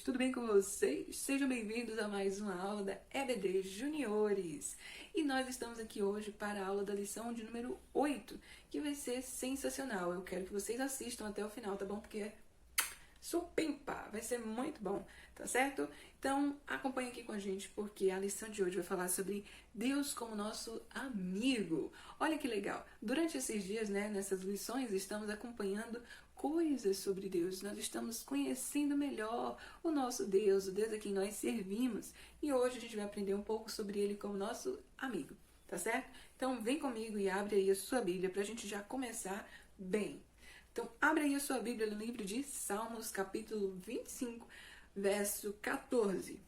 tudo bem com vocês? Sejam bem-vindos a mais uma aula da EBD Juniores. E nós estamos aqui hoje para a aula da lição de número 8, que vai ser sensacional. Eu quero que vocês assistam até o final, tá bom? Porque é supimpa, vai ser muito bom, tá certo? Então acompanhe aqui com a gente, porque a lição de hoje vai falar sobre Deus como nosso amigo. Olha que legal! Durante esses dias, nessas lições, estamos acompanhando coisas sobre Deus. Nós estamos conhecendo melhor o nosso Deus, o Deus a quem nós servimos. E hoje a gente vai aprender um pouco sobre Ele como nosso amigo, tá certo? Então vem comigo e abre aí a sua Bíblia para a gente já começar bem. Então abre aí a sua Bíblia no livro de Salmos, capítulo 25, verso 14.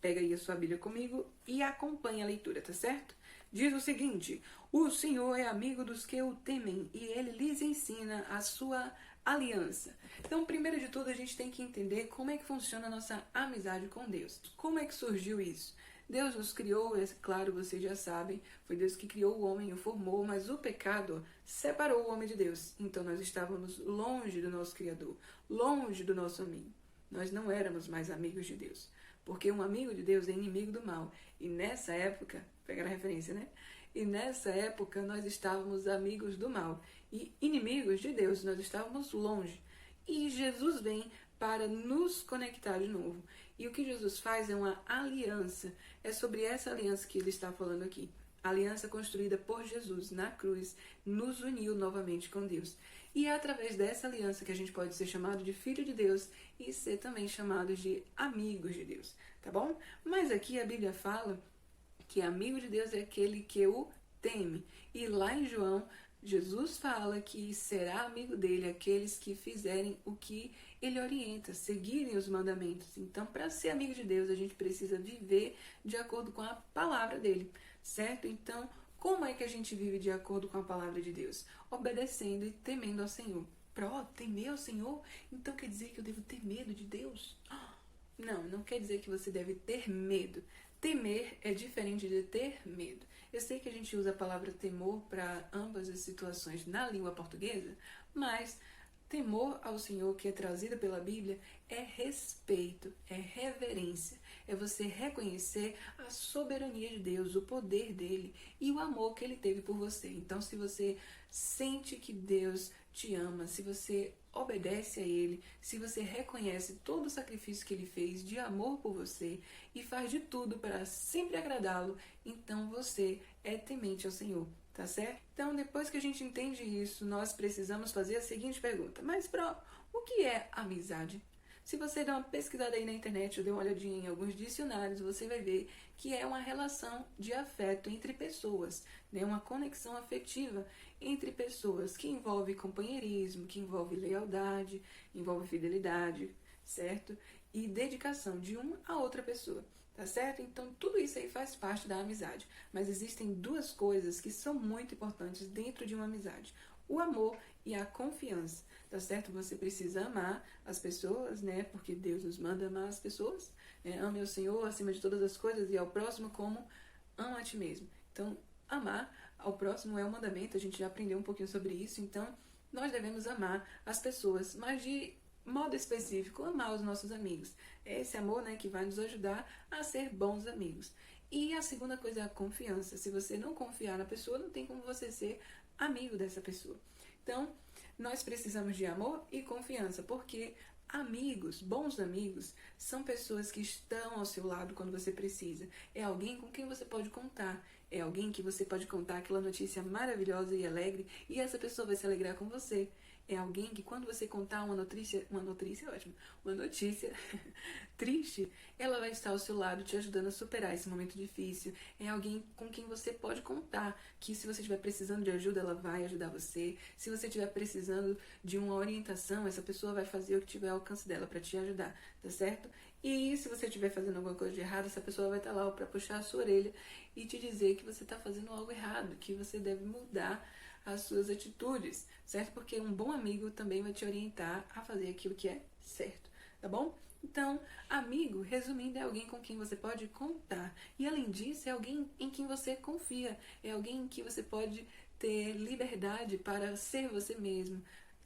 Pega aí a sua Bíblia comigo e acompanha a leitura, tá certo? Diz o seguinte: o Senhor é amigo dos que o temem e Ele lhes ensina a sua aliança. Então, primeiro de tudo, a gente tem que entender como é que funciona a nossa amizade com Deus. Como é que surgiu isso? Deus nos criou, é claro, vocês já sabem, foi Deus que criou o homem e o formou, mas o pecado separou o homem de Deus. Então nós estávamos longe do nosso Criador, longe do nosso amigo. Nós não éramos mais amigos de Deus, porque um amigo de Deus é inimigo do mal. E nessa época, pegar a referência, né? E nessa época nós estávamos amigos do mal e inimigos de Deus, nós estávamos longe. E Jesus vem para nos conectar de novo. E o que Jesus faz é uma aliança. É sobre essa aliança que ele está falando aqui. A aliança construída por Jesus na cruz nos uniu novamente com Deus. E é através dessa aliança que a gente pode ser chamado de filho de Deus e ser também chamado de amigos de Deus, tá bom? Mas aqui a Bíblia fala que amigo de Deus é aquele que o teme. E lá em João, Jesus fala que será amigo dele aqueles que fizerem o que ele orienta, seguirem os mandamentos. Então, para ser amigo de Deus, a gente precisa viver de acordo com a palavra dele, certo? Então, como é que a gente vive de acordo com a palavra de Deus? Obedecendo e temendo ao Senhor. Temer ao Senhor? Então quer dizer que eu devo ter medo de Deus? Não, não quer dizer que você deve ter medo. Temer é diferente de ter medo. Eu sei que a gente usa a palavra temor para ambas as situações na língua portuguesa, mas temor ao Senhor que é trazido pela Bíblia é respeito, é reverência, é você reconhecer a soberania de Deus, o poder dele e o amor que ele teve por você. Então, se você sente que Deus te ama, se você obedece a ele, se você reconhece todo o sacrifício que ele fez de amor por você e faz de tudo para sempre agradá-lo, então você é temente ao Senhor. Tá certo? Então, depois que a gente entende isso, nós precisamos fazer a seguinte pergunta: mas, o que é amizade? Se você der uma pesquisada aí na internet ou der uma olhadinha em alguns dicionários, você vai ver que é uma relação de afeto entre pessoas, né? Uma conexão afetiva entre pessoas que envolve companheirismo, que envolve lealdade, envolve fidelidade, certo? E dedicação de uma a outra pessoa. Tá certo? Então, tudo isso aí faz parte da amizade. Mas existem duas coisas que são muito importantes dentro de uma amizade: o amor e a confiança. Tá certo? Você precisa amar as pessoas, né? Porque Deus nos manda amar as pessoas. Né? Ame ao Senhor acima de todas as coisas e ao próximo como ama a ti mesmo. Então, amar ao próximo é um mandamento. A gente já aprendeu um pouquinho sobre isso. Então, nós devemos amar as pessoas, mas de modo específico, amar os nossos amigos. É esse amor, que vai nos ajudar a ser bons amigos. E a segunda coisa é a confiança. Se você não confiar na pessoa, não tem como você ser amigo dessa pessoa. Então, nós precisamos de amor e confiança, porque amigos, bons amigos, são pessoas que estão ao seu lado quando você precisa. É alguém com quem você pode contar. É alguém que você pode contar aquela notícia maravilhosa e alegre e essa pessoa vai se alegrar com você. É alguém que quando você contar uma notícia triste, ela vai estar ao seu lado te ajudando a superar esse momento difícil. É alguém com quem você pode contar que se você estiver precisando de ajuda, ela vai ajudar você. Se você estiver precisando de uma orientação, essa pessoa vai fazer o que tiver ao alcance dela para te ajudar, tá certo? E se você estiver fazendo alguma coisa de errado, essa pessoa vai estar lá para puxar a sua orelha e te dizer que você está fazendo algo errado, que você deve mudar as suas atitudes, certo? Porque um bom amigo também vai te orientar a fazer aquilo que é certo, tá bom? Então, amigo, resumindo, é alguém com quem você pode contar. E além disso, é alguém em quem você confia. É alguém em que você pode ter liberdade para ser você mesmo,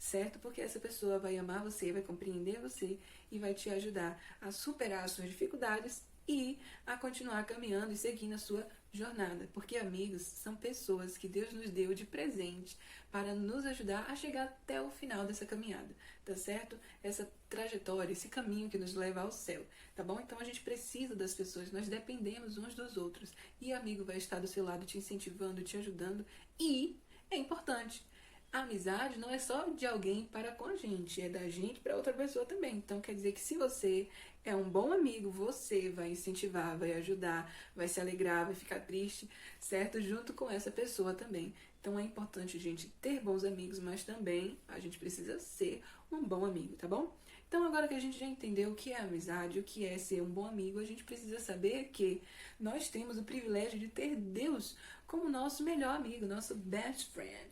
certo? Porque essa pessoa vai amar você, vai compreender você e vai te ajudar a superar as suas dificuldades e a continuar caminhando e seguindo a sua jornada. Porque amigos são pessoas que Deus nos deu de presente para nos ajudar a chegar até o final dessa caminhada, tá certo? Essa trajetória, esse caminho que nos leva ao céu, tá bom? Então a gente precisa das pessoas, nós dependemos uns dos outros. E amigo vai estar do seu lado te incentivando, te ajudando. E é importante, a amizade não é só de alguém para com a gente, é da gente para outra pessoa também. Então quer dizer que se você é um bom amigo, você vai incentivar, vai ajudar, vai se alegrar, vai ficar triste, certo? Junto com essa pessoa também. Então é importante a gente ter bons amigos, mas também a gente precisa ser um bom amigo, tá bom? Então agora que a gente já entendeu o que é amizade, o que é ser um bom amigo, a gente precisa saber que nós temos o privilégio de ter Deus como nosso melhor amigo, nosso best friend,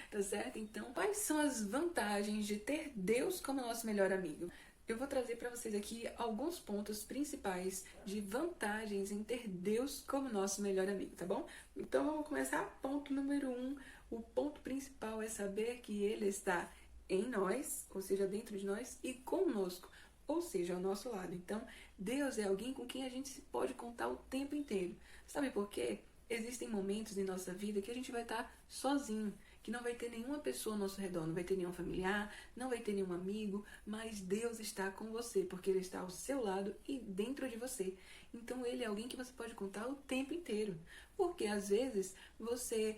tá certo? Então, quais são as vantagens de ter Deus como nosso melhor amigo? Eu vou trazer para vocês aqui alguns pontos principais de vantagens em ter Deus como nosso melhor amigo, tá bom? Então, vamos começar. Ponto número 1. O ponto principal é saber que Ele está em nós, ou seja, dentro de nós, e conosco, ou seja, ao nosso lado. Então, Deus é alguém com quem a gente pode contar o tempo inteiro. Sabe por quê? Existem momentos em nossa vida que a gente vai estar sozinho, que não vai ter nenhuma pessoa ao nosso redor, não vai ter nenhum familiar, não vai ter nenhum amigo, mas Deus está com você, porque Ele está ao seu lado e dentro de você. Então Ele é alguém que você pode contar o tempo inteiro, porque às vezes você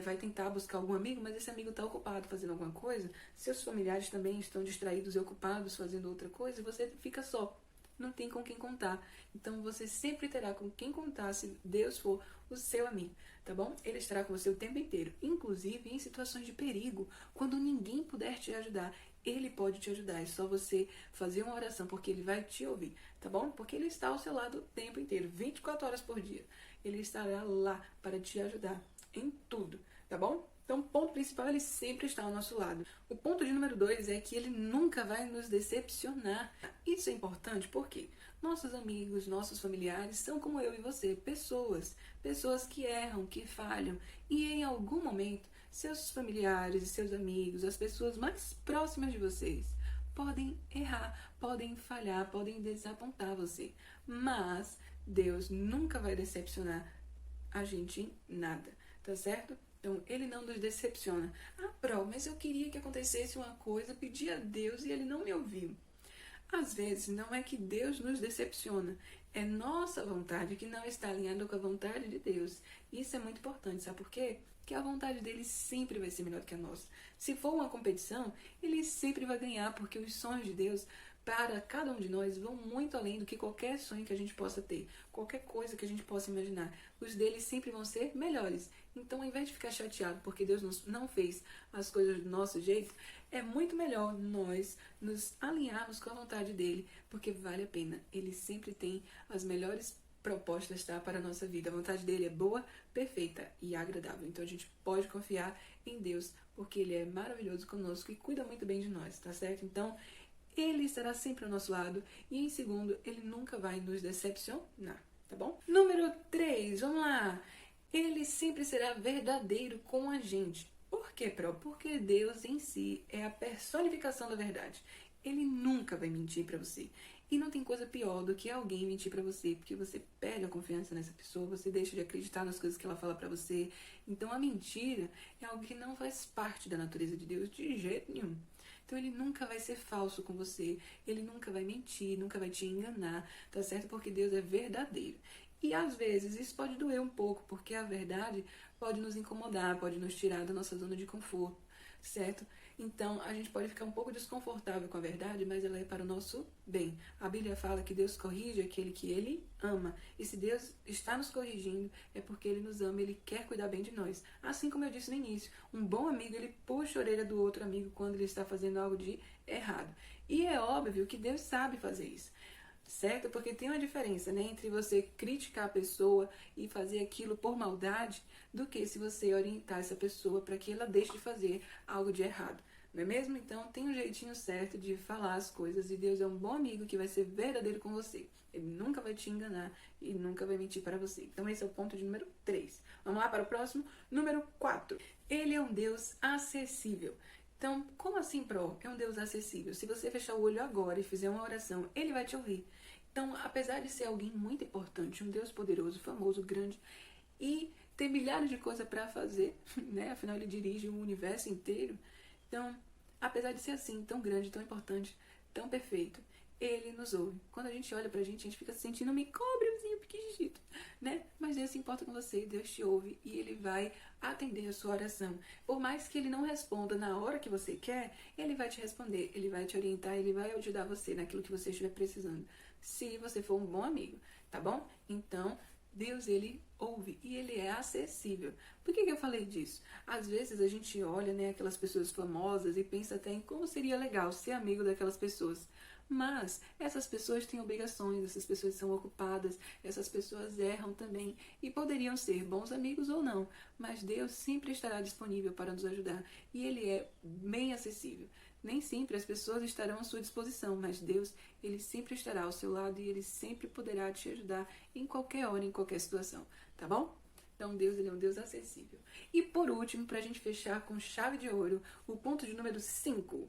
vai tentar buscar algum amigo, mas esse amigo está ocupado fazendo alguma coisa, seus familiares também estão distraídos e ocupados fazendo outra coisa, e você fica só. Não tem com quem contar. Então você sempre terá com quem contar se Deus for o seu amigo, tá bom? Ele estará com você o tempo inteiro, inclusive em situações de perigo, quando ninguém puder te ajudar. Ele pode te ajudar, é só você fazer uma oração, porque Ele vai te ouvir, tá bom? Porque Ele está ao seu lado o tempo inteiro, 24 horas por dia. Ele estará lá para te ajudar em tudo, tá bom? Então, o ponto principal, Ele sempre está ao nosso lado. O ponto de número 2 é que Ele nunca vai nos decepcionar. Isso é importante porque nossos amigos, nossos familiares são como eu e você, pessoas que erram, que falham. E em algum momento, seus familiares e seus amigos, as pessoas mais próximas de vocês, podem errar, podem falhar, podem desapontar você. Mas Deus nunca vai decepcionar a gente em nada, tá certo? Então, Ele não nos decepciona. Ah, Pro, mas eu queria que acontecesse uma coisa, pedi a Deus e Ele não me ouviu. Às vezes, não é que Deus nos decepciona, é nossa vontade que não está alinhada com a vontade de Deus. Isso é muito importante, sabe por quê? Porque a vontade dele sempre vai ser melhor do que a nossa. Se for uma competição, ele sempre vai ganhar, porque os sonhos de Deus para cada um de nós vão muito além do que qualquer sonho que a gente possa ter, qualquer coisa que a gente possa imaginar. Os deles sempre vão ser melhores. Então, ao invés de ficar chateado porque Deus não fez as coisas do nosso jeito, é muito melhor nós nos alinharmos com a vontade dele, porque vale a pena. Ele sempre tem as melhores propostas, tá, para a nossa vida. A vontade dele é boa, perfeita e agradável. Então, a gente pode confiar em Deus, porque ele é maravilhoso conosco e cuida muito bem de nós, tá certo? Então, Ele estará sempre ao nosso lado. E em segundo, Ele nunca vai nos decepcionar, tá bom? Número 3, vamos lá. Ele sempre será verdadeiro com a gente. Por quê, Pro? Porque Deus em si é a personificação da verdade. Ele nunca vai mentir pra você. E não tem coisa pior do que alguém mentir pra você, porque você perde a confiança nessa pessoa, você deixa de acreditar nas coisas que ela fala pra você. Então a mentira é algo que não faz parte da natureza de Deus de jeito nenhum. Então ele nunca vai ser falso com você, ele nunca vai mentir, nunca vai te enganar, tá certo? Porque Deus é verdadeiro. E às vezes isso pode doer um pouco, porque a verdade pode nos incomodar, pode nos tirar da nossa zona de conforto, certo? Então a gente pode ficar um pouco desconfortável com a verdade, mas ela é para o nosso bem. A Bíblia fala que Deus corrige aquele que Ele ama. E se Deus está nos corrigindo, é porque Ele nos ama, Ele quer cuidar bem de nós. Assim como eu disse no início, um bom amigo, ele puxa a orelha do outro amigo quando ele está fazendo algo de errado. E é óbvio que Deus sabe fazer isso, certo? Porque tem uma diferença, né, entre você criticar a pessoa e fazer aquilo por maldade, do que se você orientar essa pessoa para que ela deixe de fazer algo de errado, não é mesmo? Então tem um jeitinho certo de falar as coisas, e Deus é um bom amigo que vai ser verdadeiro com você. Ele nunca vai te enganar e nunca vai mentir para você. Então esse é o ponto de número 3. Vamos lá para o próximo? Número 4. Ele é um Deus acessível. Então, como assim, Pro? É um Deus acessível. Se você fechar o olho agora e fizer uma oração, ele vai te ouvir. Então, apesar de ser alguém muito importante, um Deus poderoso, famoso, grande, e ter milhares de coisas para fazer, né? Afinal, ele dirige o universo inteiro. Então, apesar de ser assim, tão grande, tão importante, tão perfeito, ele nos ouve. Quando a gente olha pra gente, a gente fica se sentindo meio cobrezinho, pequenininho, né? Mas Deus se importa com você, Deus te ouve e ele vai atender a sua oração. Por mais que ele não responda na hora que você quer, ele vai te responder, ele vai te orientar, ele vai ajudar você naquilo que você estiver precisando. Se você for um bom amigo, tá bom? Então, Deus, ele ouve e ele é acessível. Por que eu falei disso? Às vezes a gente olha, né, aquelas pessoas famosas e pensa até em como seria legal ser amigo daquelas pessoas. Mas essas pessoas têm obrigações, essas pessoas são ocupadas, essas pessoas erram também e poderiam ser bons amigos ou não, mas Deus sempre estará disponível para nos ajudar e ele é bem acessível. Nem sempre as pessoas estarão à sua disposição, mas Deus, ele sempre estará ao seu lado e ele sempre poderá te ajudar em qualquer hora, em qualquer situação, tá bom? Então Deus, ele é um Deus acessível. E por último, para a gente fechar com chave de ouro, o ponto de número 5.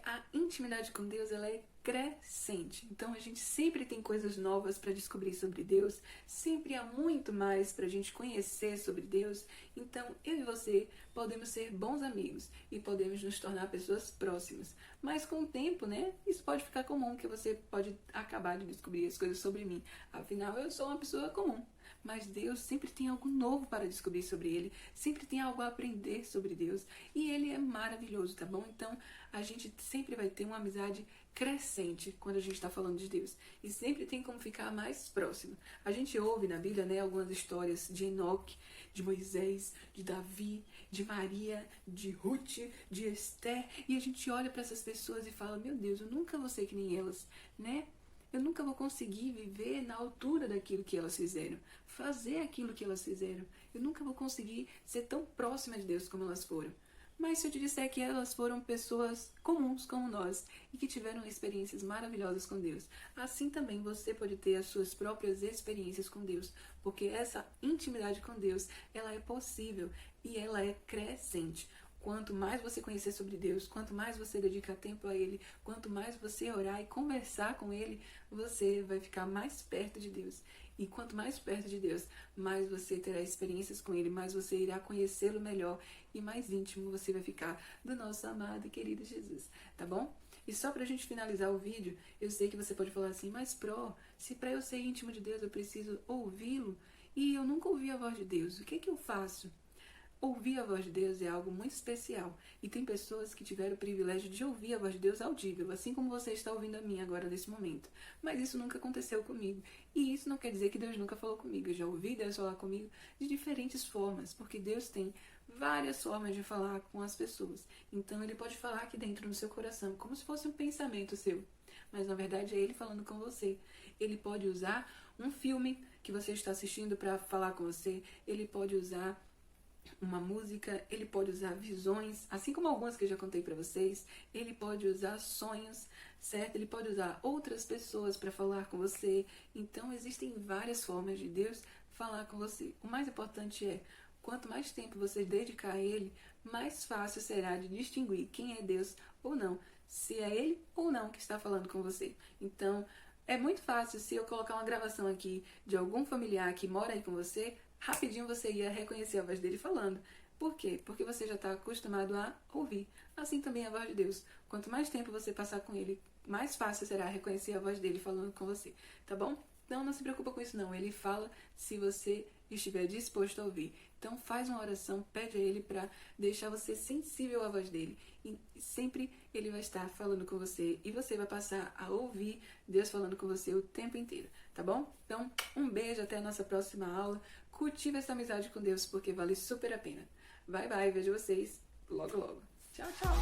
A intimidade com Deus, ela é crescente. Então a gente sempre tem coisas novas para descobrir sobre Deus, sempre há muito mais para a gente conhecer sobre Deus. Então eu e você podemos ser bons amigos e podemos nos tornar pessoas próximas. Mas com o tempo, né, isso pode ficar comum, que você pode acabar de descobrir as coisas sobre mim. Afinal, eu sou uma pessoa comum. Mas Deus sempre tem algo novo para descobrir sobre Ele, sempre tem algo a aprender sobre Deus. E Ele é maravilhoso, tá bom? Então, a gente sempre vai ter uma amizade crescente quando a gente está falando de Deus. E sempre tem como ficar mais próximo. A gente ouve na Bíblia, né, algumas histórias de Enoque, de Moisés, de Davi, de Maria, de Ruth, de Esther. E a gente olha para essas pessoas e fala, meu Deus, eu nunca vou ser que nem elas, né? Eu nunca vou conseguir viver na altura daquilo que elas fizeram, fazer aquilo que elas fizeram. Eu nunca vou conseguir ser tão próxima de Deus como elas foram. Mas se eu te disser que elas foram pessoas comuns como nós e que tiveram experiências maravilhosas com Deus, assim também você pode ter as suas próprias experiências com Deus, porque essa intimidade com Deus, ela é possível e ela é crescente. Quanto mais você conhecer sobre Deus, quanto mais você dedicar tempo a Ele, quanto mais você orar e conversar com Ele, você vai ficar mais perto de Deus. E quanto mais perto de Deus, mais você terá experiências com Ele, mais você irá conhecê-lo melhor e mais íntimo você vai ficar do nosso amado e querido Jesus, tá bom? E só pra gente finalizar o vídeo, eu sei que você pode falar assim, mas se pra eu ser íntimo de Deus eu preciso ouvi-lo e eu nunca ouvi a voz de Deus, o que eu faço? Ouvir a voz de Deus é algo muito especial e tem pessoas que tiveram o privilégio de ouvir a voz de Deus audível, assim como você está ouvindo a minha agora nesse momento. Mas isso nunca aconteceu comigo e isso não quer dizer que Deus nunca falou comigo. Eu já ouvi Deus falar comigo de diferentes formas, porque Deus tem várias formas de falar com as pessoas. Então Ele pode falar aqui dentro no seu coração, como se fosse um pensamento seu, mas na verdade é Ele falando com você. Ele pode usar um filme que você está assistindo para falar com você, Ele pode usar uma música, ele pode usar visões, assim como algumas que eu já contei para vocês, ele pode usar sonhos, certo? Ele pode usar outras pessoas para falar com você. Então existem várias formas de Deus falar com você. O mais importante é, quanto mais tempo você dedicar a Ele, mais fácil será de distinguir quem é Deus ou não, se é Ele ou não que está falando com você. Então, é muito fácil se eu colocar uma gravação aqui de algum familiar que mora aí com você, rapidinho você ia reconhecer a voz dele falando. Por quê? Porque você já está acostumado a ouvir. Assim também a voz de Deus. Quanto mais tempo você passar com Ele, mais fácil será reconhecer a voz dele falando com você. Tá bom? Então não se preocupa com isso não. Ele fala se você estiver disposto a ouvir. Então faz uma oração, pede a Ele para deixar você sensível à voz dele. E sempre Ele vai estar falando com você. E você vai passar a ouvir Deus falando com você o tempo inteiro. Tá bom? Então um beijo, até a nossa próxima aula. Cultiva essa amizade com Deus porque vale super a pena. Bye, bye. Vejo vocês logo, logo. Tchau, tchau.